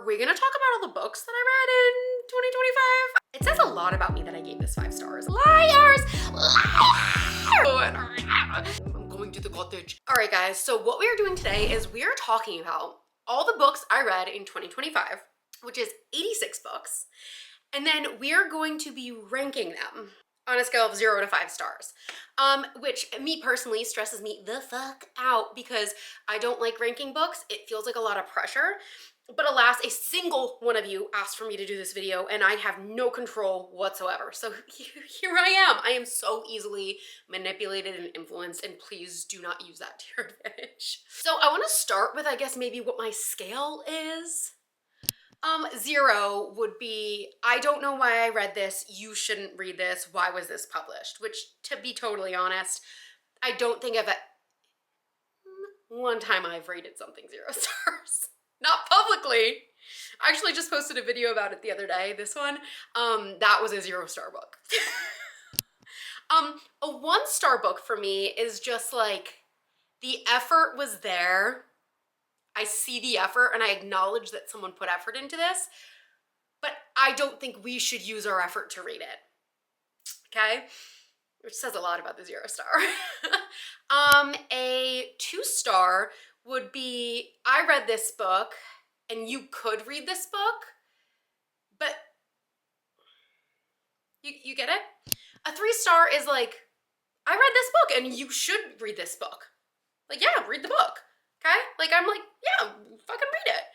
are we gonna talk about all the books that I read in 2025? It says a lot about me that I gave this 5 stars. Liars! Liars! I'm going to the cottage. All right, guys, so what we are doing today is we are talking about all the books I read in 2025, which is 86 books. And then we are going to be ranking them on a scale of 0 to 5 stars, which me personally stresses me the fuck out because I don't like ranking books. It feels like a lot of pressure. But alas, a single one of you asked for me to do this video and I have no control whatsoever. So here I am. I am so easily manipulated and influenced, and please do not use that to your advantage. So I want to start with, I guess, maybe what my scale is. 0 would be, I don't know why I read this, you shouldn't read this, why was this published? Which, to be totally honest, I don't think one time I've rated something 0 stars. Not publicly. I actually just posted a video about it the other day, this one. That was a 0-star book. A 1-star book for me is just like, the effort was there. I see the effort and I acknowledge that someone put effort into this, but I don't think we should use our effort to read it, okay? Which says a lot about the 0-star. A 2-star would be, I read this book and you could read this book, but you get it? A 3-star is like, I read this book and you should read this book. Like, yeah, read the book. Okay? Like, I'm like, yeah, fucking read it.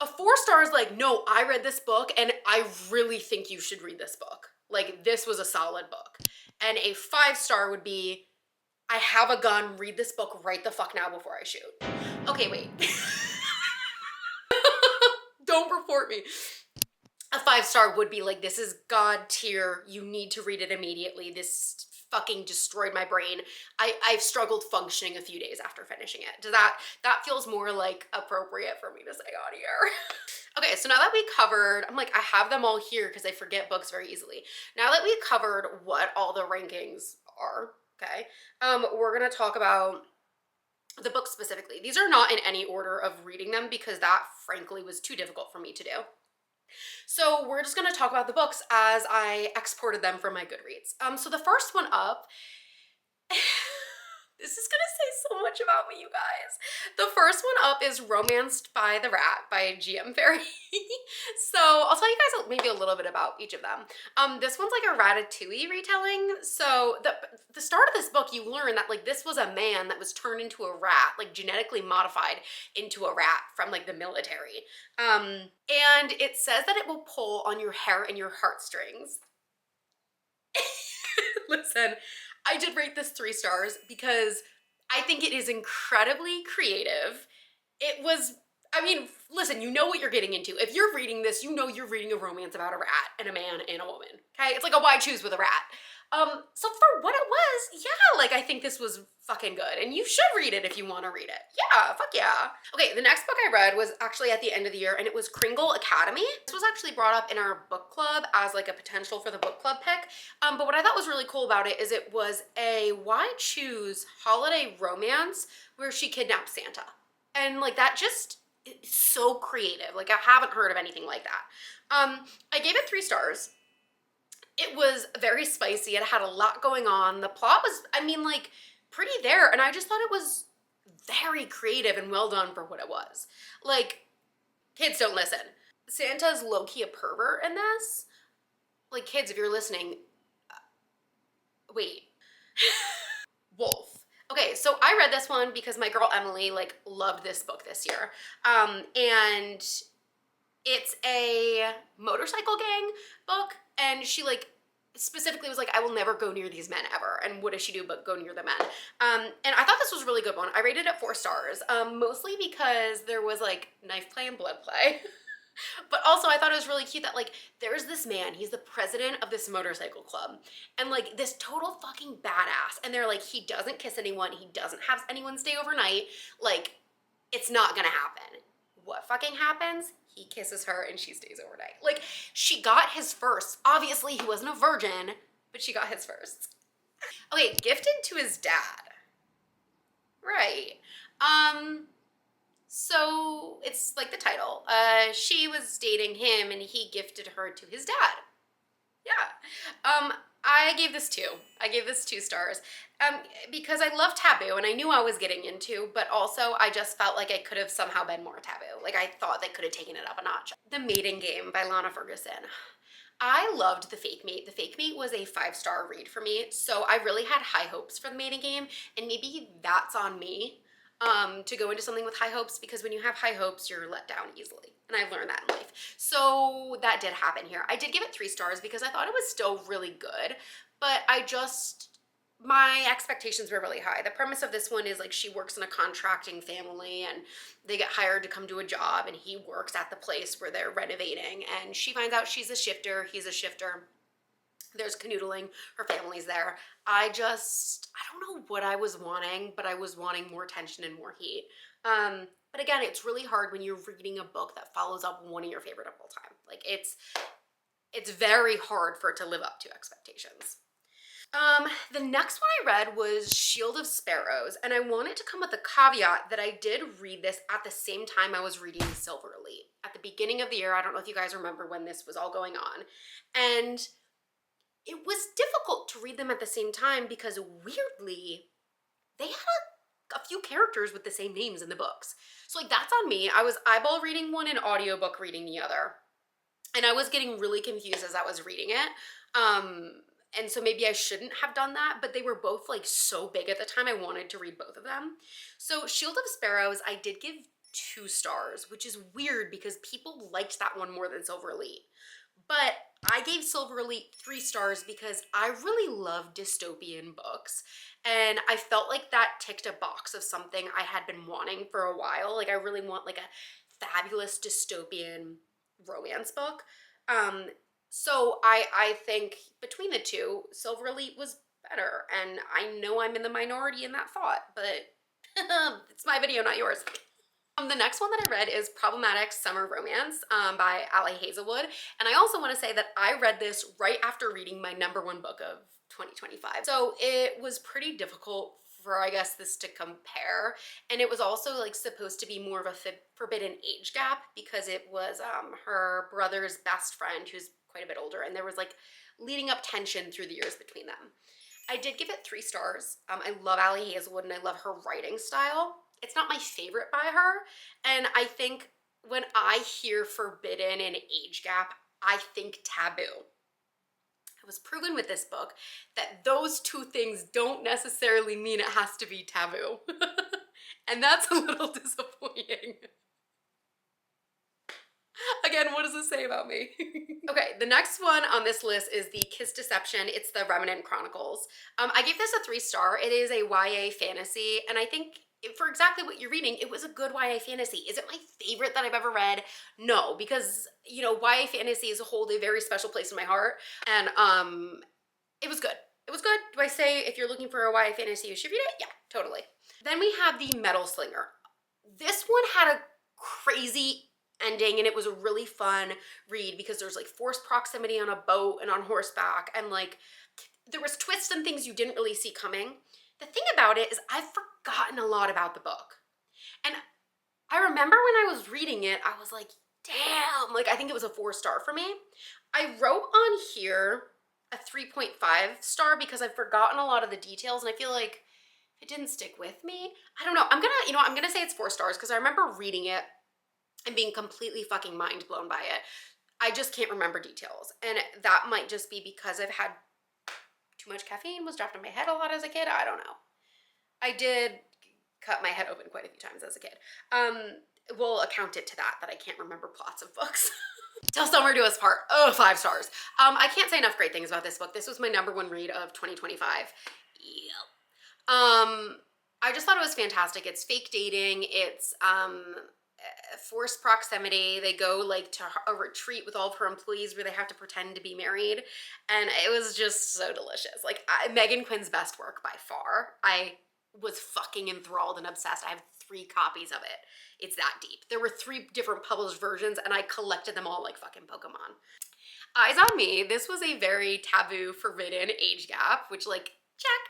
A 4-star is like, no, I read this book and I really think you should read this book. Like, this was a solid book. And a 5-star would be, I have a gun, read this book right the fuck now before I shoot. Okay, wait. Don't report me. A 5-star would be like, this is God tier, you need to read it immediately. This fucking destroyed my brain. I've struggled functioning a few days after finishing it. Does that feels more like appropriate for me to say on here. Okay, so now that we covered, I'm like, I have them all here because I forget books very easily. Now that we covered what all the rankings are, okay, we're gonna talk about the books specifically. These are not in any order of reading them because that frankly was too difficult for me to do. So we're just going to talk about the books as I exported them from my Goodreads. So the first one up, this is going to say so much about me, you guys. The first one up is Romanced by the Rat by G.M. Ferry. So I'll tell you guys maybe a little bit about each of them. This one's like a Ratatouille retelling. So the start of this book, you learn that like this was a man that was turned into a rat, like genetically modified into a rat from like the military. And it says that it will pull on your hair and your heartstrings. Listen, I did rate this 3 stars because I think it is incredibly creative. It was, I mean, listen, you know what you're getting into. If you're reading this, you know you're reading a romance about a rat and a man and a woman, okay? It's like a why choose with a rat. So for what it was, yeah, like I think this was fucking good and you should read it if you want to read it. Yeah, fuck yeah. Okay, the next book I read was actually at the end of the year and it was Kringle Academy. This was actually brought up in our book club as like a potential for the book club pick. But what I thought was really cool about it is it was a why choose holiday romance where she kidnapped Santa. And like that just is so creative. Like I haven't heard of anything like that. I gave it 3 stars. It was very spicy. It had a lot going on. The plot was, I mean, like, pretty there. And I just thought it was very creative and well done for what it was. Like, kids, don't listen. Santa's low-key a pervert in this. Like, kids, if you're listening, wait. Wolf. Okay, so I read this one because my girl Emily, like, loved this book this year. And it's a motorcycle gang book. And she like specifically was like, I will never go near these men ever. And what does she do but go near the men? And I thought this was a really good one. I rated it 4 stars, mostly because there was like knife play and blood play. But also I thought it was really cute that like, there's this man, he's the president of this motorcycle club and like this total fucking badass. And they're like, he doesn't kiss anyone. He doesn't have anyone stay overnight. Like it's not gonna happen. What fucking happens? He kisses her and she stays overnight. Like, she got his first. Obviously, he wasn't a virgin, but she got his first. Okay, gifted to his dad. Right. So it's like the title. She was dating him and he gifted her to his dad. Yeah. I gave this two. I gave this 2 stars. Um, because I love taboo and I knew I was getting into, but also I just felt like I could have somehow been more taboo. Like I thought they could have taken it up a notch. The Mating Game by Lana Ferguson. I loved The Fake Mate. The Fake Mate was a 5-star read for me, so I really had high hopes for The Mating Game, and maybe that's on me to go into something with high hopes, because when you have high hopes, you're let down easily, and I've learned that in life. So that did happen here. I did give it 3 stars because I thought it was still really good, but my expectations were really high. The premise of this one is like she works in a contracting family and they get hired to come do a job and he works at the place where they're renovating and she finds out she's a shifter, he's a shifter. There's canoodling, her family's there. I don't know what I was wanting, but I was wanting more tension and more heat. But again, it's really hard when you're reading a book that follows up one of your favorite of all time. Like it's very hard for it to live up to expectations. The next one I read was Shield of Sparrows, and I wanted to come with a caveat that I did read this at the same time I was reading Silver Elite. At the beginning of the year, I don't know if you guys remember when this was all going on, and it was difficult to read them at the same time because weirdly, they had a few characters with the same names in the books. So like that's on me. I was eyeball reading one and audiobook reading the other. And I was getting really confused as I was reading it. And so maybe I shouldn't have done that, but they were both like so big at the time I wanted to read both of them. So Shield of Sparrows, I did give 2 stars, which is weird because people liked that one more than Silver Elite. But I gave Silver Elite 3 stars because I really love dystopian books. And I felt like that ticked a box of something I had been wanting for a while. Like I really want like a fabulous dystopian romance book. So I think between the two, Silver Elite was better. And I know I'm in the minority in that thought, but it's my video, not yours. The next one that I read is Problematic Summer Romance by Ali Hazelwood. And I also want to say that I read this right after reading my #1 book of 2025. So it was pretty difficult for, I guess, this to compare. And it was also like supposed to be more of a forbidden age gap because it was her brother's best friend who's quite a bit older. And there was like leading up tension through the years between them. I did give it 3 stars. I love Ali Hazelwood and I love her writing style. It's not my favorite by her. And I think when I hear forbidden and age gap, I think taboo. It was proven with this book that those 2 things don't necessarily mean it has to be taboo. And that's a little disappointing. Again, what does this say about me? Okay, the next one on this list is The Kiss Deception. It's the Remnant Chronicles. I gave this a 3-star. It is a YA fantasy, and I think for exactly what you're reading, it was a good YA fantasy. Is it my favorite that I've ever read? No, because, you know, YA fantasies hold a very special place in my heart, and it was good. It was good. Do I say if you're looking for a YA fantasy, you should read it? Yeah, totally. Then we have The Metal Slinger. This one had a crazy ending and it was a really fun read because there's like forced proximity on a boat and on horseback and like there was twists and things you didn't really see coming. The thing about it is I've forgotten a lot about the book. And I remember when I was reading it, I was like, damn, like I think it was a 4-star for me. I wrote on here a 3.5 star because I've forgotten a lot of the details and I feel like it didn't stick with me. I don't know. I'm gonna say it's 4 stars because I remember reading it and being completely fucking mind blown by it. I just can't remember details. And that might just be because I've had too much caffeine, was dropped in my head a lot as a kid. I don't know. I did cut my head open quite a few times as a kid. We'll account it to that I can't remember plots of books. Till Summer Do Us Part. Oh, 5 stars. I can't say enough great things about this book. This was my #1 read of 2025. Yep. I just thought it was fantastic. It's fake dating. It's forced proximity. They go like to a retreat with all of her employees where they have to pretend to be married, and it was just so delicious. Like Megan Quinn's best work by far. I was fucking enthralled and obsessed. I have 3 copies of it. It's that deep. There were 3 different published versions and I collected them all like fucking Pokemon. Eyes on Me. This was a very taboo, forbidden age gap, which like Check.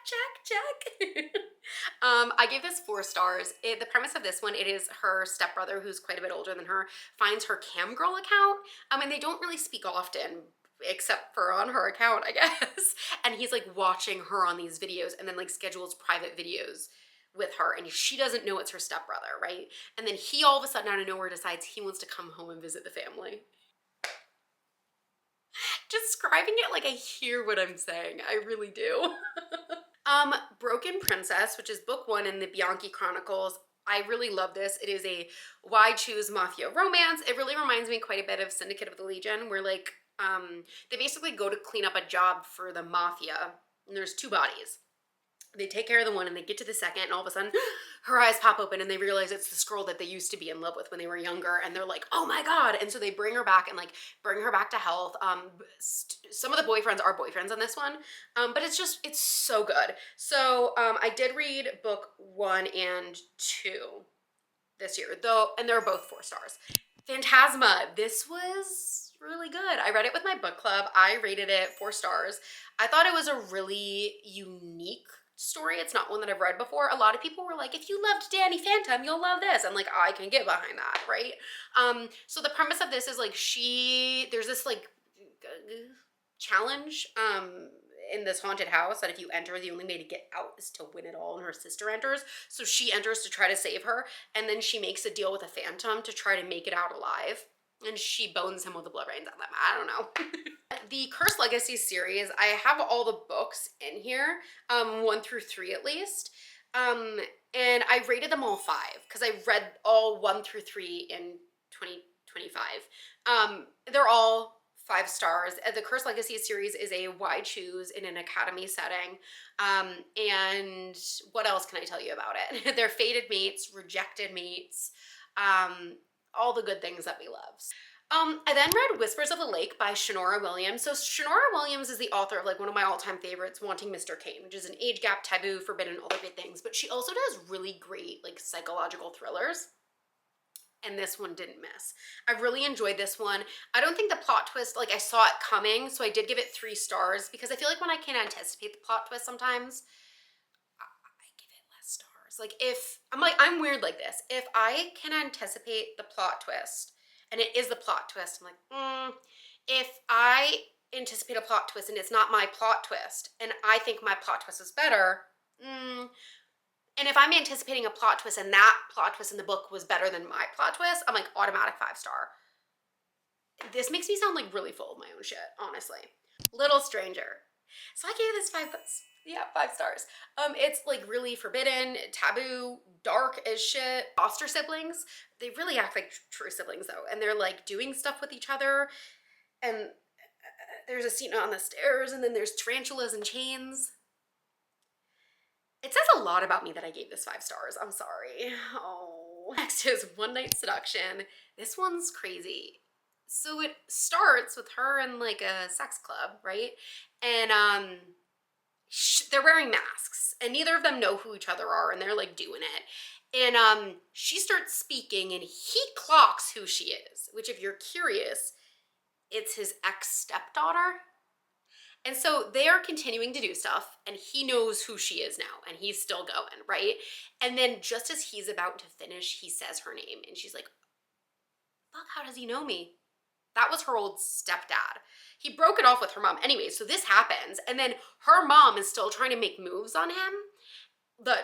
I gave this 4 stars. The premise of this one, it is her stepbrother, who's quite a bit older than her, finds her cam girl account. And they don't really speak often, except for on her account, I guess. And he's like watching her on these videos, and then like schedules private videos with her, and she doesn't know it's her stepbrother, right? And then he all of a sudden out of nowhere decides he wants to come home and visit the family. Describing it like I hear what I'm saying. I really do. Broken Princess, which is book 1 in the Bianchi Chronicles. I really love this. It is a why choose mafia romance. It really reminds me quite a bit of Syndicate of the Legion, where like they basically go to clean up a job for the mafia, and there's 2 bodies. They take care of the one and they get to the second, and all of a sudden her eyes pop open and they realize it's this girl that they used to be in love with when they were younger, and they're like, oh my god. And so they bring her back and like bring her back to health. Some of the boyfriends are boyfriends on this one, but it's so good. So I did read book 1 and 2 this year though, and they're both 4 stars. Phantasma, this was really good. I read it with my book club. I rated it 4 stars. I thought it was a really unique story. It's not one that I've read before. A lot of people were like, if you loved Danny Phantom, you'll love this. I'm like, I can get behind that, right? So the premise of this is like there's this like challenge in this haunted house that if you enter, the only way to get out is to win it all, and her sister enters. So she enters to try to save her, and then she makes a deal with a phantom to try to make it out alive. And she bones him with the blood rains at them. I don't know. The Cursed Legacy series, I have all the books in here, 1 through 3 at least. And I rated them all 5 because I read all 1 through 3 in 2025. They're all 5 stars. The Cursed Legacy series is a why choose in an academy setting. And what else can I tell you about it? They're fated mates, rejected mates, all the good things that we love. I then read Whispers of the Lake by Shannara Williams. So Shannara Williams is the author of like one of my all-time favorites, Wanting Mr. Kane, which is an age gap, taboo, forbidden, all the great things. But she also does really great like psychological thrillers. And this one didn't miss. I really enjoyed this one. I don't think the plot twist, like I saw it coming, so I did give it 3 stars because I feel like when I can anticipate the plot twist sometimes, I give it less stars. Like if, I'm weird like this. If I can anticipate the plot twist and it is the plot twist, I'm like, if I anticipate a plot twist and it's not my plot twist and I think my plot twist is better, and if I'm anticipating a plot twist and that plot twist in the book was better than my plot twist, I'm like automatic 5 star. This makes me sound like really full of my own shit, honestly. Little Stranger. So I gave this 5 stars. It's like really forbidden, taboo, dark as shit. Foster siblings, they really act like true siblings though. And they're like doing stuff with each other. And there's a scene on the stairs, and then there's tarantulas and chains. It says a lot about me that I gave this 5 stars. I'm sorry. Oh. Next is One Night Seduction. This one's crazy. So it starts with her in like a sex club, right? And they're wearing masks, and neither of them know who each other are, and they're like doing it. And she starts speaking, and he clocks who she is, which if you're curious, it's his ex-stepdaughter. And so they are continuing to do stuff, and he knows who she is now, and he's still going, right? And then just as he's about to finish, he says her name, and she's like, fuck, how does he know me? That was her old stepdad. He broke it off with her mom anyway, so this happens, and then her mom is still trying to make moves on him, the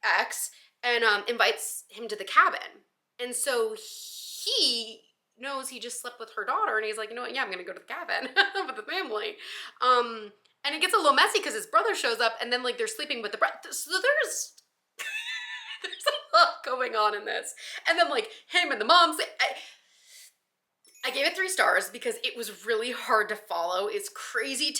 ex, and invites him to the cabin. And so he knows he just slept with her daughter, and he's like, you know what, yeah, I'm gonna go to the cabin with the family. And it gets a little messy because his brother shows up, and then like they're sleeping with the brother. So there's a lot going on in this. And then like him and the mom say, I gave it 3 stars because it was really hard to follow. It's crazy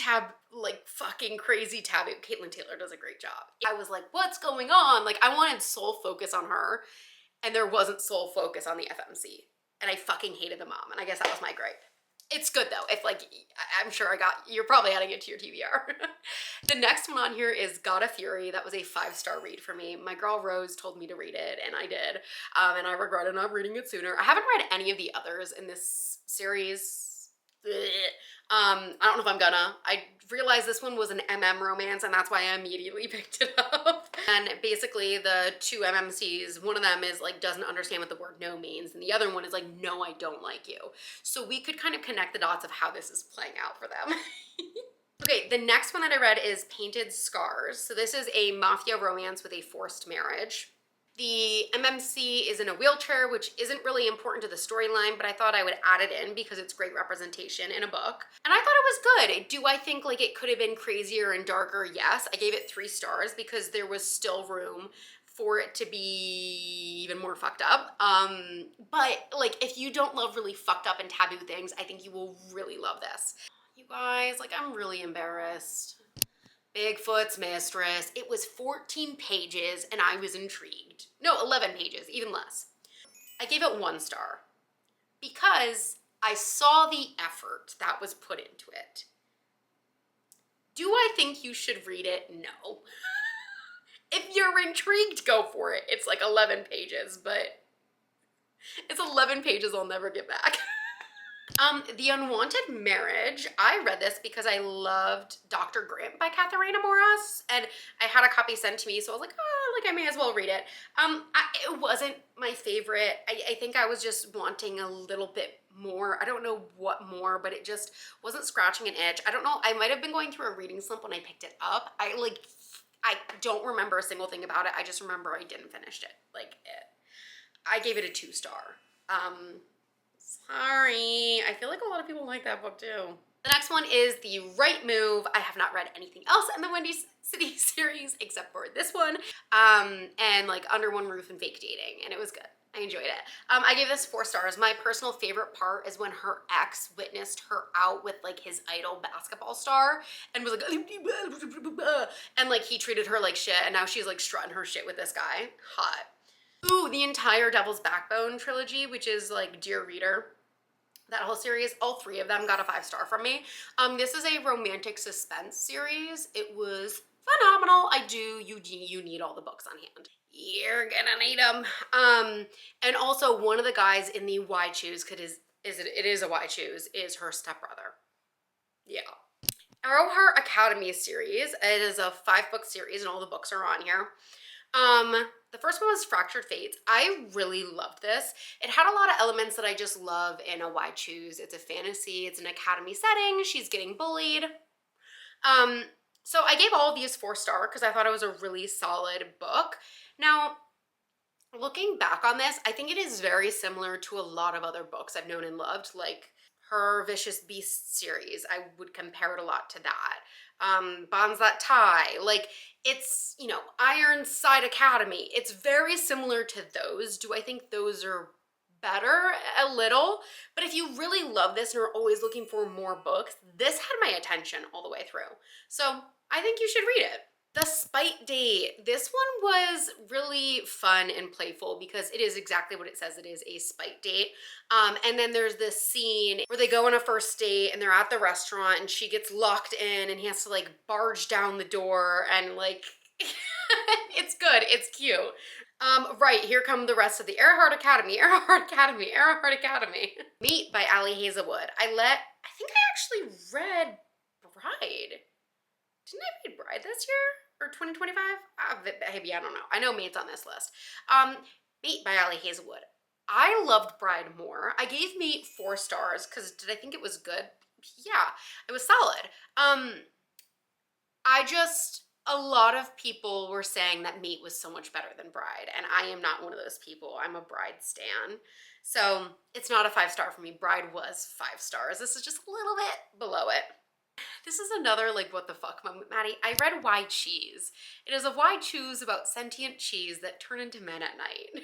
fucking crazy taboo. Caitlin Taylor does a great job. I was like, what's going on? Like I wanted sole focus on her, and there wasn't sole focus on the FMC. And I fucking hated the mom, and I guess that was my gripe. It's good though. If like, I'm sure you're probably adding it to your TBR. The next one on here is God of Fury. That was a 5-star read for me. My girl Rose told me to read it, and I did. And I regretted not reading it sooner. I haven't read any of the others in this series. I don't know if I'm gonna. I realized this one was an romance, and that's why I immediately picked it up. And basically the two MMCs, one of them is like doesn't understand what the word no means, and the other one is like, no, I don't like you. So we could kind of connect the dots of how this is playing out for them. Okay, the next one that I read is Painted Scars. So this is a mafia romance with a forced marriage. The MMC is in a wheelchair, which isn't really important to the storyline, but I thought I would add it in because it's great representation in a book. And I thought it was good. Do I think like it could have been crazier and darker? Yes. I gave it 3 stars because there was still room for it to be even more fucked up. But like if you don't love really fucked up and taboo things, I think you will really love this. You guys, like I'm really embarrassed. Bigfoot's Mistress. It was 14 pages and I was intrigued. No, 11 pages, even less. I gave it 1 star because I saw the effort that was put into it. Do I think you should read it? No. If you're intrigued, go for it. It's like 11 pages, but it's 11 pages I'll never get back. The Unwanted Marriage, I read this because I loved Dr. Grant by Katharina Morris, and I had a copy sent to me, so I was like, oh, like I may as well read it. It wasn't my favorite. I think I was just wanting a little bit more. I don't know what more, but it just wasn't scratching an itch. I don't know. I might have been going through a reading slump when I picked it up. I don't remember a single thing about it. I just remember I didn't finish it. I gave it a 2 star. Sorry. I feel like a lot of people like that book too. The next one is The Right Move. I have not read anything else in the Windy City series except for this one. And like Under One Roof and Fake Dating, and it was good. I enjoyed it. I gave this 4 stars. My personal favorite part is when her ex witnessed her out with like his idol basketball star and was like, and like he treated her like shit, and now she's like strutting her shit with this guy. Hot. Ooh, the entire Devil's Backbone trilogy, which is like Dear Reader. That whole series, all 3 of them got a 5 star from me. This is a romantic suspense series. It was phenomenal. You need all the books on hand. You're gonna need them. And also one of the guys in the Why Choose, it is a Why Choose, is her stepbrother. Yeah. Arrowheart Academy series. It is a 5-book series and all the books are on here. The first one was Fractured Fates. I really loved this. It had a lot of elements that I just love in a Why Choose. It's a fantasy, it's an academy setting, she's getting bullied. So I gave all of these 4 star because I thought it was a really solid book. Now, looking back on this, I think it is very similar to a lot of other books I've known and loved, like her Vicious Beast series. I would compare it a lot to that. Bonds That Tie, like it's, you know, Ironside Academy. It's very similar to those. Do I think those are better? A little. But if you really love this and are always looking for more books, this had my attention all the way through. So I think you should read it. The Spite Date. This one was really fun and playful because it is exactly what it says it is, a spite date. And then there's this scene where they go on a first date and they're at the restaurant and she gets locked in and he has to like barge down the door and like, it's good, it's cute. Right, here come the rest of the Earhart Academy, Earhart Academy, Earhart Academy. Meet by Ali Hazelwood. I think I actually read Bride. Didn't I read Bride this year? Or 2025? Maybe, I don't know. I know Mate's on this list. Mate by Ali Hazelwood. I loved Bride more. I gave Mate 4 stars because did I think it was good? Yeah, it was solid. A lot of people were saying that Mate was so much better than Bride, and I am not one of those people. I'm a Bride stan. So it's not a 5 star for me. Bride was 5 stars. This is just a little bit below it. This is another like what the fuck moment, Maddie. I read Why Cheese. It is a Why Choose about sentient cheese that turn into men at night.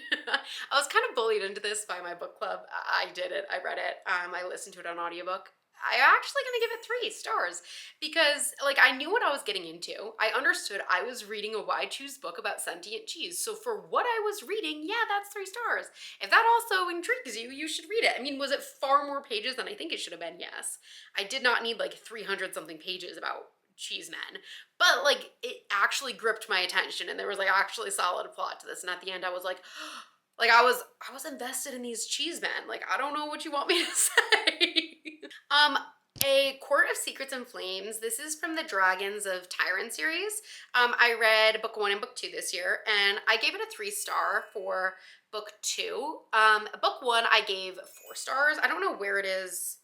I was kind of bullied into this by my book club. I did it. I read it. I listened to it on audiobook. I'm actually gonna give it 3 stars because like I knew what I was getting into. I understood I was reading a Why Choose book about sentient cheese. So for what I was reading, yeah, that's 3 stars. If that also intrigues you, you should read it. I mean, was it far more pages than I think it should have been? Yes. I did not need like 300 something pages about cheese men, but like it actually gripped my attention and there was like actually solid plot to this. And at the end I was like, like I was invested in these cheese men. Like, I don't know what you want me to say. Um, A Court of Secrets and Flames. This is from the Dragons of Tyron series. I read book 1 and book 2 this year, and I gave it a 3-star for book 2. Book 1 I gave 4 stars. I don't know where it is.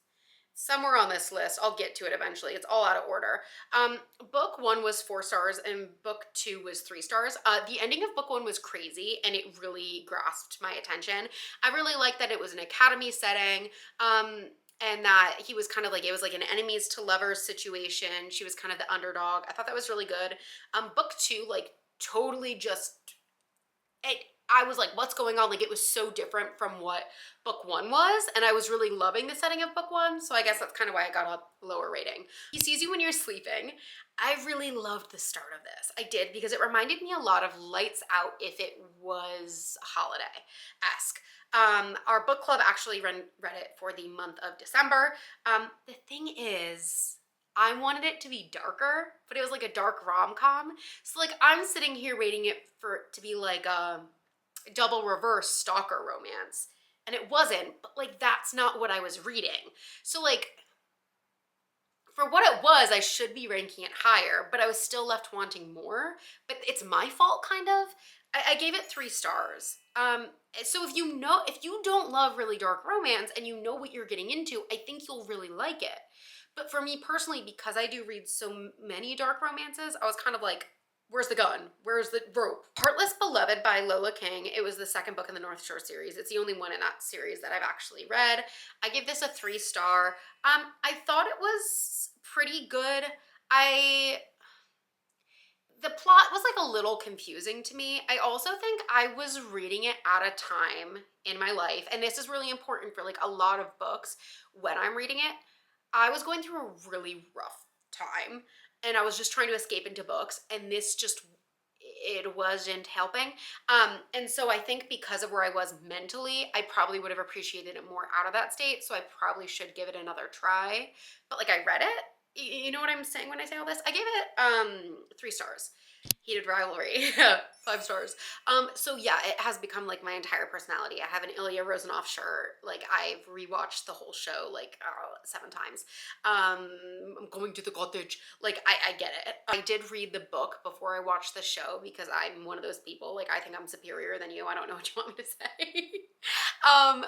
Somewhere on this list. I'll get to it eventually. It's all out of order. Book 1 was 4 stars and book 2 was 3 stars. The ending of book 1 was crazy and it really grasped my attention. I really liked that it was an academy setting. And that he was kind of like, it was like an enemies to lovers situation. She was kind of the underdog. I thought that was really good. Book 2, like, totally just, I was like, what's going on? Like, it was so different from what book 1 was, and I was really loving the setting of book 1, so I guess that's kind of why I got a lower rating. He sees you when you're sleeping. I really loved the start of this. I did, because it reminded me a lot of Lights Out if it was holiday-esque. Our book club actually read it for the month of December. The thing is, I wanted it to be darker, but it was like a dark rom-com. So like I'm sitting here waiting it for it to be like a double reverse stalker romance. And it wasn't, but like that's not what I was reading. So like for what it was, I should be ranking it higher, but I was still left wanting more. But it's my fault, kind of. I gave it 3 stars. So if you don't love really dark romance and you know what you're getting into, I think you'll really like it. But for me personally, because I do read so many dark romances, I was kind of like, where's the gun? Where's the rope? Heartless Beloved by Lola King. It was the second book in the North Shore series. It's the only one in that series that I've actually read. I gave this a 3-star. I thought it was pretty good. The plot was like a little confusing to me. I also think I was reading it at a time in my life, and this is really important for like a lot of books when I'm reading it. I was going through a really rough time and I was just trying to escape into books, and this just, it wasn't helping. And so I think because of where I was mentally, I probably would have appreciated it more out of that state. So I probably should give it another try. But like I read it, you know what I'm saying when I say all this? I gave it 3 stars. Heated rivalry, 5 stars. So yeah, it has become like my entire personality. I have an Ilya Rozanov shirt. Like I've rewatched the whole show like 7 times. I'm going to the cottage. Like I get it. I did read the book before I watched the show because I'm one of those people. Like I think I'm superior than you. I don't know what you want me to say.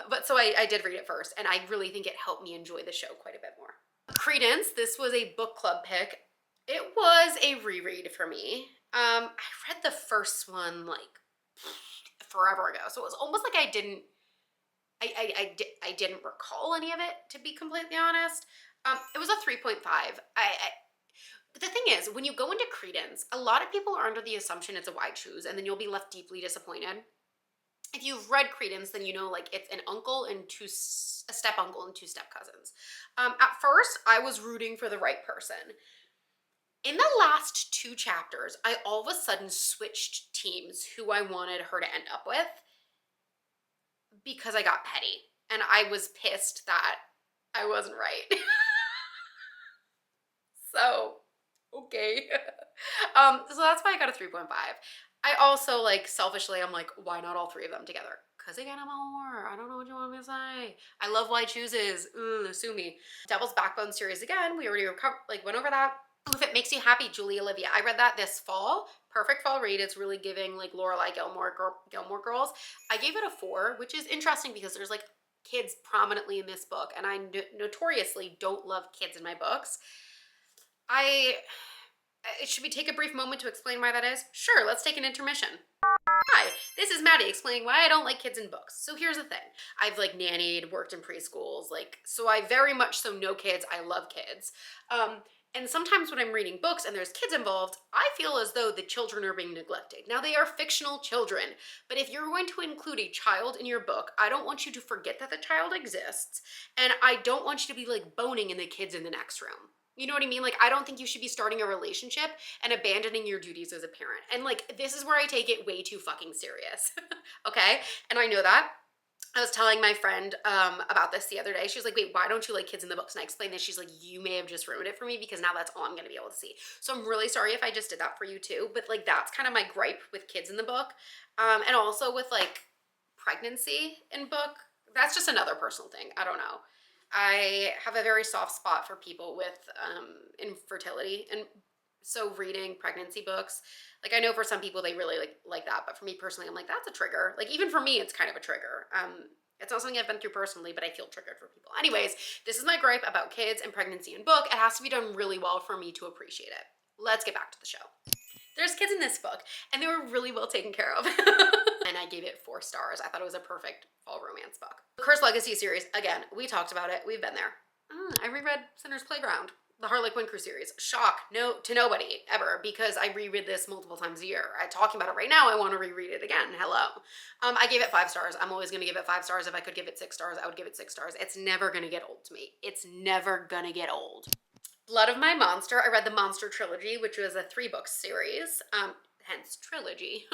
But so I did read it first, and I really think it helped me enjoy the show quite a bit more. Credence. This was a book club pick. It was a reread for me. I read the first one like forever ago, so it was almost like I didn't recall any of it, to be completely honest. It was a 3.5. The thing is, when you go into Credence, a lot of people are under the assumption it's a wide choose, and then you'll be left deeply disappointed. If you've read Credence, then you know like it's an uncle and a step uncle and 2 step cousins. At first, I was rooting for the right person. In the last 2 chapters, I all of a sudden switched teams who I wanted her to end up with because I got petty. And I was pissed that I wasn't right. So, okay. So that's why I got a 3.5. I also, like, selfishly, I'm like, why not all 3 of them together? Because again, I'm a whore. I don't know what you want me to say. I love why chooses. Sue me. Devil's Backbone series again. We already went over that. If It Makes You Happy, Julie Olivia. I read that this fall. Perfect fall read. It's really giving like Lorelai Gilmore Girls. I gave it a 4, which is interesting because there's like kids prominently in this book, and I notoriously don't love kids in my books. Should we take a brief moment to explain why that is? Sure, let's take an intermission. Hi, this is Maddie explaining why I don't like kids in books. So here's the thing. I've like nannied, worked in preschools, like, so I very much so know kids. I love kids. And sometimes when I'm reading books and there's kids involved, I feel as though the children are being neglected. Now, they are fictional children, but if you're going to include a child in your book, I don't want you to forget that the child exists, and I don't want you to be like boning in the kids in the next room. You know what I mean? Like, I don't think you should be starting a relationship and abandoning your duties as a parent. And like, this is where I take it way too fucking serious. Okay? And I know that. I was telling my friend about this the other day. She was like, wait, why don't you like kids in the books? And I explained this. She's like, you may have just ruined it for me because now that's all I'm going to be able to see. So I'm really sorry if I just did that for you too. But like, that's kind of my gripe with kids in the book. And also with like pregnancy in book. That's just another personal thing. I don't know. I have a very soft spot for people with infertility, and so reading pregnancy books, like I know for some people they really like that, but for me personally, I'm like that's a trigger. Like even for me, it's kind of a trigger. It's not something I've been through personally, but I feel triggered for people. Anyways, this is my gripe about kids and pregnancy and book. It has to be done really well for me to appreciate it. Let's get back to the show. There's kids in this book, and they were really well taken care of. And I gave it 4 stars. I thought it was a perfect fall romance book. The Cursed Legacy series, again, we talked about it. We've been there. I reread Sinner's Playground, the Harlequin Crew series. Shock to nobody ever, because I reread this multiple times a year. I'm talking about it right now. I want to reread it again. Hello. I gave it 5 stars. I'm always going to give it 5 stars. If I could give it 6 stars, I would give it 6 stars. It's never going to get old to me. It's never going to get old. Blood of My Monster. I read the Monster Trilogy, which was a 3-book series, hence trilogy.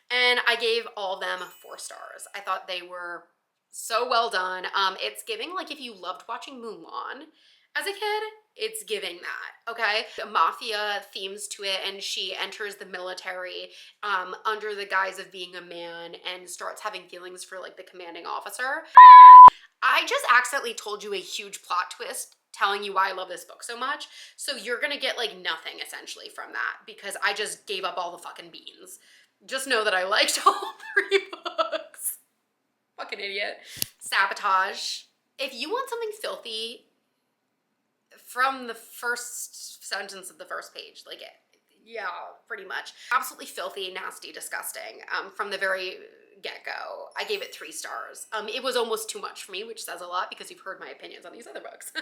And I gave all of them 4 stars. I thought they were so well done. It's giving, like, if you loved watching Mulan as a kid, it's giving that, okay? Mafia themes to it, and she enters the military under the guise of being a man and starts having feelings for, like, the commanding officer. I just accidentally told you a huge plot twist telling you why I love this book so much. So you're gonna get like nothing essentially from that because I just gave up all the fucking beans. Just know that I liked all 3 books. Fucking idiot. Sabotage. If you want something filthy from the first sentence of the first page, like it, yeah, pretty much. Absolutely filthy, nasty, disgusting. From the very get-go, I gave it 3 stars. It was almost too much for me, which says a lot because you've heard my opinions on these other books.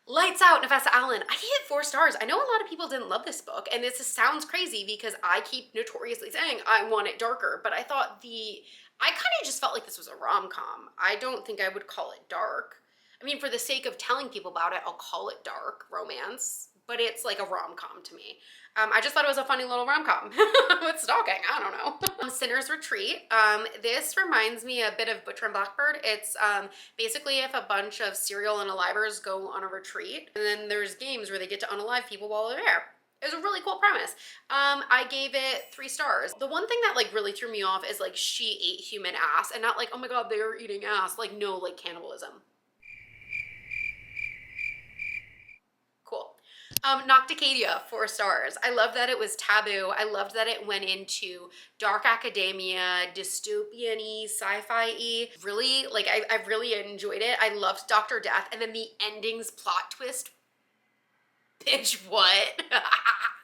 Lights Out, Nafessa Allen. I gave it 4 stars. I know a lot of people didn't love this book, and this sounds crazy because I keep notoriously saying I want it darker, but I thought I kind of just felt like this was a rom-com. I don't think I would call it dark. I mean, for the sake of telling people about it, I'll call it dark romance, but it's like a rom-com to me. I just thought it was a funny little rom-com with stalking. I don't know. Sinner's Retreat. This reminds me a bit of Butcher and Blackbird. It's basically if a bunch of serial unalivers go on a retreat, and then there's games where they get to unalive people while they're there. It was a really cool premise. I gave it 3 stars. The one thing that like really threw me off is like she ate human ass, and not like, oh my god, they're eating ass. Like no, like cannibalism. Cool. Nocticadia, 4 stars. I loved that it was taboo. I loved that it went into dark academia, dystopian-y, sci-fi-y. Really, like, I really enjoyed it. I loved Dr. Death, and then the ending's plot twist. Bitch, what?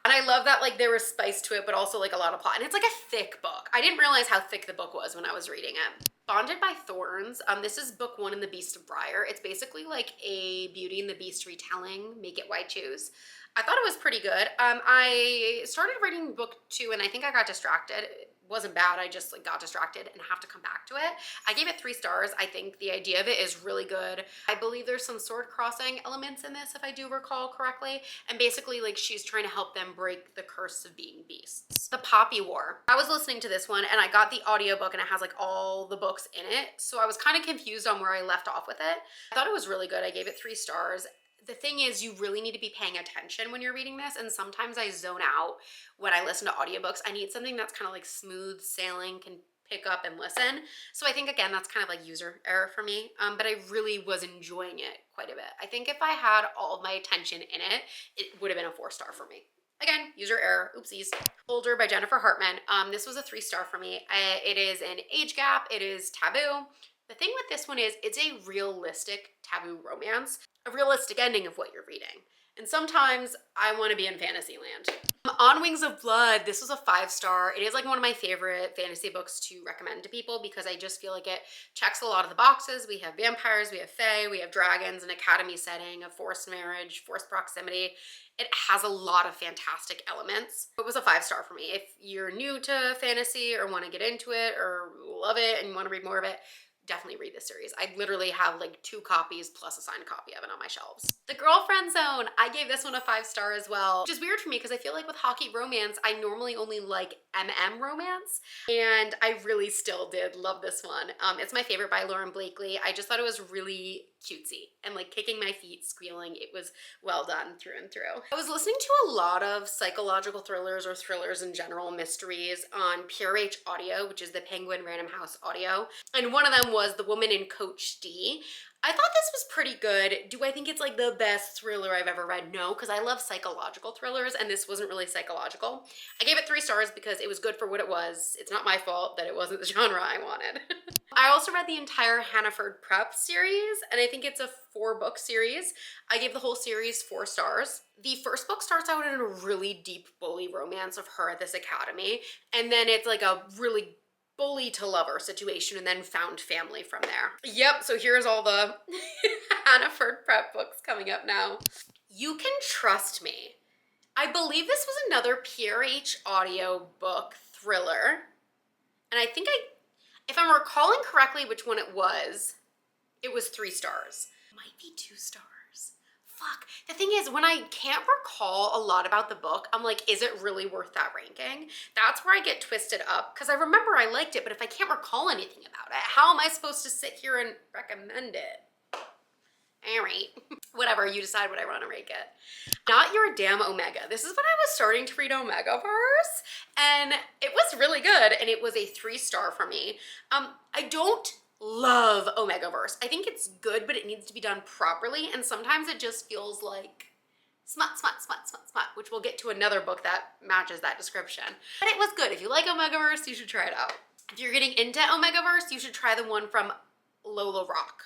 And I love that, like, there was spice to it, but also, like, a lot of plot. And it's, like, a thick book. I didn't realize how thick the book was when I was reading it. Bonded by Thorns. This is book 1 in The Beast of Briar. It's basically like a Beauty and the Beast retelling. Make it why choose. I thought it was pretty good. I started reading book 2 and I think I got distracted. It wasn't bad. I just like got distracted and have to come back to it. I gave it 3 stars. I think the idea of it is really good. I believe there's some sword crossing elements in this, if I do recall correctly. And basically like she's trying to help them break the curse of being beasts. The Poppy War. I was listening to this one and I got the audiobook and it has like all the books in it. So I was kind of confused on where I left off with it. I thought it was really good. I gave it 3 stars. The thing is, you really need to be paying attention when you're reading this, and sometimes I zone out when I listen to audiobooks. I need something that's kind of like smooth sailing, can pick up and listen. So I think, again, that's kind of like user error for me, but I really was enjoying it quite a bit. I think if I had all of my attention in it, it would have been a 4-star for me. Again, user error, oopsies. Older by Jennifer Hartman. This was a 3-star for me. It is an age gap, it is taboo. The thing with this one is it's a realistic taboo romance, a realistic ending of what you're reading. And sometimes I want to be in Fantasyland. On Wings of Blood, this was a 5-star. It is like one of my favorite fantasy books to recommend to people because I just feel like it checks a lot of the boxes. We have vampires, we have fae, we have dragons, an academy setting, a forced marriage, forced proximity. It has a lot of fantastic elements. It was a 5-star for me. If you're new to fantasy or want to get into it or love it and want to read more of it, definitely read this series. I literally have like 2 copies plus a signed copy of it on my shelves. The Girlfriend Zone. I gave this one a 5-star as well, which is weird for me because I feel like with hockey romance, I normally only like MM romance, and I really still did love this one. It's my favorite by Lauren Blakely. I just thought it was really cutesy and like kicking my feet, squealing. It was well done through and through. I was listening to a lot of psychological thrillers or thrillers in general, mysteries on Pure H Audio, which is the Penguin Random House audio. And one of them was The Woman in Coach D. I thought this was pretty good. Do I think it's like the best thriller I've ever read? No, because I love psychological thrillers and this wasn't really psychological. I gave it 3 stars because it was good for what it was. It's not my fault that it wasn't the genre I wanted. I also read the entire Hannaford Prep series, and I think it's a 4-book series. I gave the whole series 4 stars. The first book starts out in a really deep bully romance of her at this academy, and then it's like a really bully to lover situation and then found family from there. Yep, so here's all the Hannaford Prep books coming up now. You Can Trust Me. I believe this was another PRH audio book thriller. And I think if I'm recalling correctly which one it was 3 stars. Might be 2 stars. Fuck. The thing is, when I can't recall a lot about the book, I'm like, is it really worth that ranking? That's where I get twisted up, because I remember I liked it, but if I can't recall anything about it, how am I supposed to sit here and recommend it? All right. Whatever, you decide what I want to rank it. Not Your Damn Omega. This is when I was starting to read Omegaverse, and it was really good, and it was a 3-star for me. I don't love Omegaverse. I think it's good, but it needs to be done properly, and sometimes it just feels like smut, which we'll get to another book that matches that description. But it was good. If you like Omegaverse, you should try it out. If you're getting into Omegaverse, you should try the one from Lola Rock.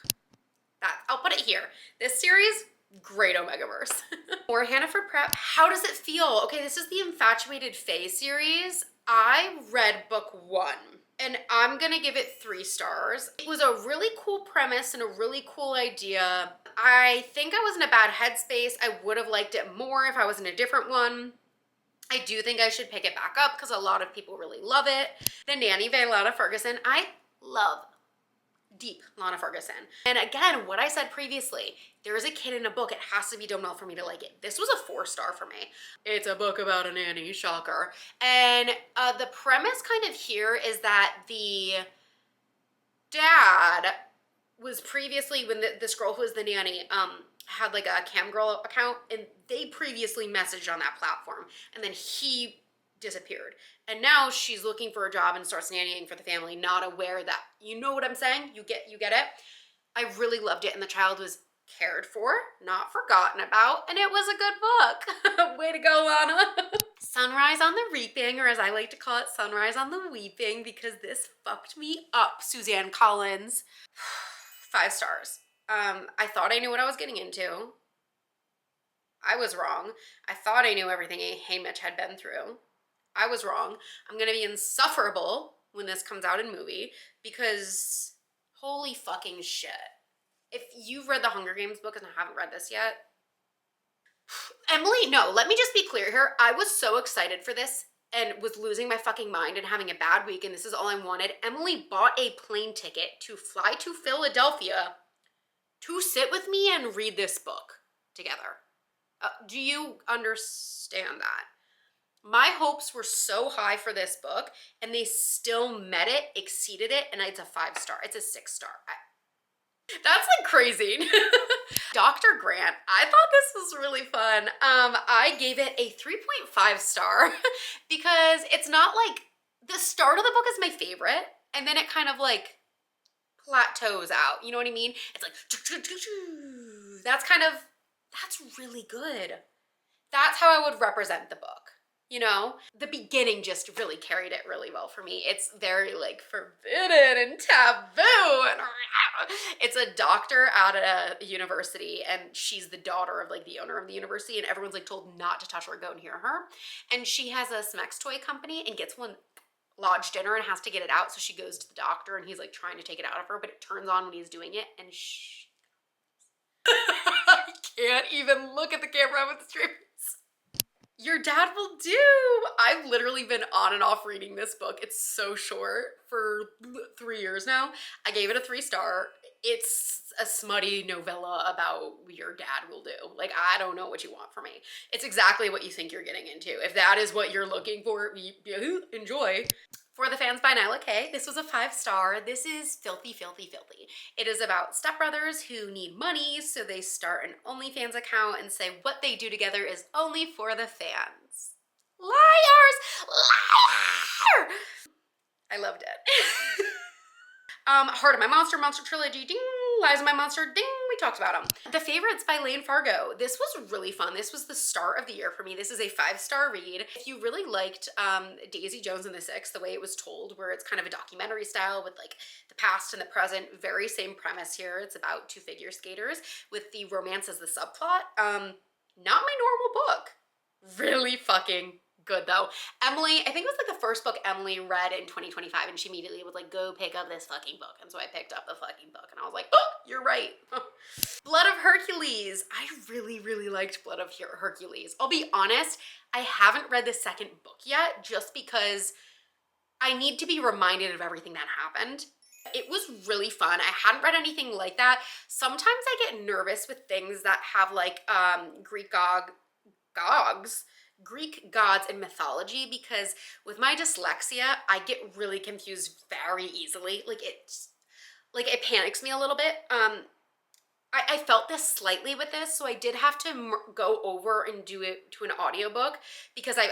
I'll put it here. This series, great Omegaverse. Or Hannaford Prep. How does it feel? Okay, this is the Infatuated Fae series. I read book 1. And I'm gonna give it 3 stars. It was a really cool premise and a really cool idea. I think I was in a bad headspace. I would have liked it more if I was in a different one. I do think I should pick it back up because a lot of people really love it. The Nanny by Lana Ferguson. I love deep Lana Ferguson. And again, what I said previously, there is a kid in a book. It has to be done well for me to like it. This was a 4-star for me. It's a book about a nanny, shocker. And the premise kind of here is that the dad was previously, when this girl who was the nanny, had like a Camgirl account, and they previously messaged on that platform, and then he disappeared. And now she's looking for a job and starts nannying for the family, not aware that, you know what I'm saying? You get it? I really loved it, and the child was cared for, not forgotten about, and it was a good book. Way to go, Lana. Sunrise on the Reaping, or as I like to call it, Sunrise on the Weeping, because this fucked me up, Suzanne Collins. 5 stars. I thought I knew what I was getting into. I was wrong. I thought I knew everything Haymitch had been through. I was wrong. I'm gonna be insufferable when this comes out in movie, because holy fucking shit. If you've read the Hunger Games book and I haven't read this yet, Emily, no, let me just be clear here. I was so excited for this and was losing my fucking mind and having a bad week, and this is all I wanted. Emily bought a plane ticket to fly to Philadelphia to sit with me and read this book together. Do you understand that? My hopes were so high for this book, and they still met it, exceeded it, and it's a 5-star. It's a 6-star. That's like crazy. Dr. Grant, I thought this was really fun. I gave it a 3.5 star because it's not like, the start of the book is my favorite, and then it kind of like plateaus out. You know what I mean? It's like, that's really good. That's how I would represent the book. You know, the beginning just really carried it really well for me. It's very like forbidden and taboo, and it's a doctor at a university, and she's the daughter of like the owner of the university, and everyone's like told not to touch her, go near her. And she has a Smex toy company and gets one lodge dinner and has to get it out. So she goes to the doctor, and he's like trying to take it out of her, but it turns on when he's doing it, and I can't even look at the camera with the streamers. Your Dad Will Do. I've literally been on and off reading this book. It's so short, for 3 years now. I gave it a 3-star. It's a smutty novella about your dad will do. Like, I don't know what you want from me. It's exactly what you think you're getting into. If that is what you're looking for, enjoy. For the Fans by Nyla K, this was a 5-star. This is filthy, filthy, filthy. It is about stepbrothers who need money, so they start an OnlyFans account and say what they do together is only for the fans. Liars! Liar! I loved it. Heart of My Monster, Monster Trilogy, ding! Lives of My Monster, ding! talked about them. The Favorites by Lane Fargo. This was really fun. This was the start of the year for me. This is a 5-star read. If you really liked Daisy Jones and the Six, the way it was told, where it's kind of a documentary style with like the past and the present, very same premise here. It's about 2 figure skaters with the romance as the subplot. Not my normal book. Really fucking good though. Emily, I think it was like the first book Emily read in 2025, and she immediately was like, go pick up this fucking book. And so I picked up the fucking book and I was like, oh, you're right. Blood of Hercules. I really, really liked Blood of Hercules. I'll be honest, I haven't read the second book yet just because I need to be reminded of everything that happened. It was really fun. I hadn't read anything like that. Sometimes I get nervous with things that have like Greek gods and mythology, because with my dyslexia, I get really confused very easily. Like it panics me a little bit. I felt this slightly with this, so I did have to go over and do it to an audiobook because I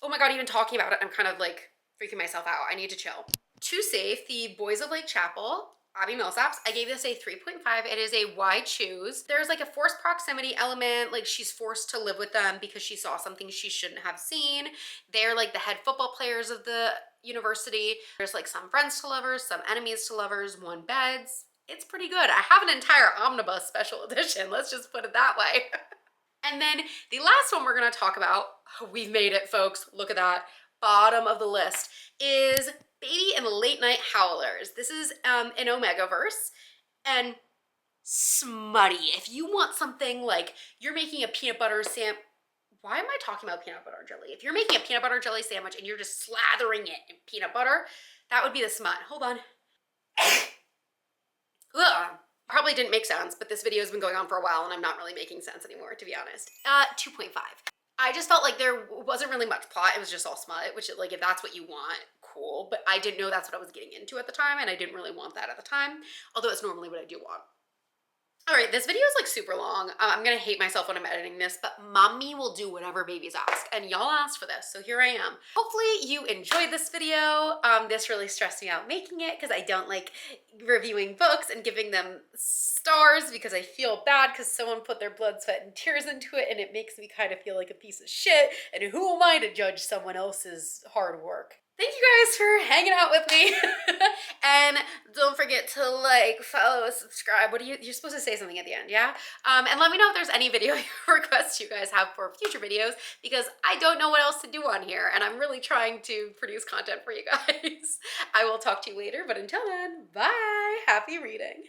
oh my God, even talking about it, I'm kind of like freaking myself out. I need to chill. Too Safe, The Boys of Lake Chapel, Abby Millsaps. I gave this a 3.5. It is a why choose. There's like a forced proximity element, like she's forced to live with them because she saw something she shouldn't have seen. They're like the head football players of the university. There's like some friends to lovers, some enemies to lovers, 1 beds. It's pretty good. I have an entire omnibus special edition. Let's just put it that way. And then the last one we're gonna talk about, we've made it, folks. Look at that. Bottom of the list is Baby and the Late Night Howlers. This is an Omegaverse and smutty. If you want something like you're making a peanut butter why am I talking about peanut butter jelly? If you're making a peanut butter jelly sandwich and you're just slathering it in peanut butter, that would be the smut. Hold on. Ugh. Probably didn't make sense, but this video has been going on for a while and I'm not really making sense anymore, to be honest. 2.5. I just felt like there wasn't really much plot. It was just all smut, which like if that's what you want, cool. But I didn't know that's what I was getting into at the time, and I didn't really want that at the time, although it's normally what I do want. All right, this video is like super long. I'm gonna hate myself when I'm editing this, but mommy will do whatever babies ask, and y'all asked for this, so here I am. Hopefully you enjoyed this video. This really stressed me out making it because I don't like reviewing books and giving them stars because I feel bad because someone put their blood, sweat, and tears into it, and it makes me kind of feel like a piece of shit, and who am I to judge someone else's hard work? Thank you guys for hanging out with me. And don't forget to like, follow, subscribe. What are you're supposed to say something at the end, yeah? And let me know if there's any video requests you guys have for future videos, because I don't know what else to do on here and I'm really trying to produce content for you guys. I will talk to you later, but until then, bye. Happy reading.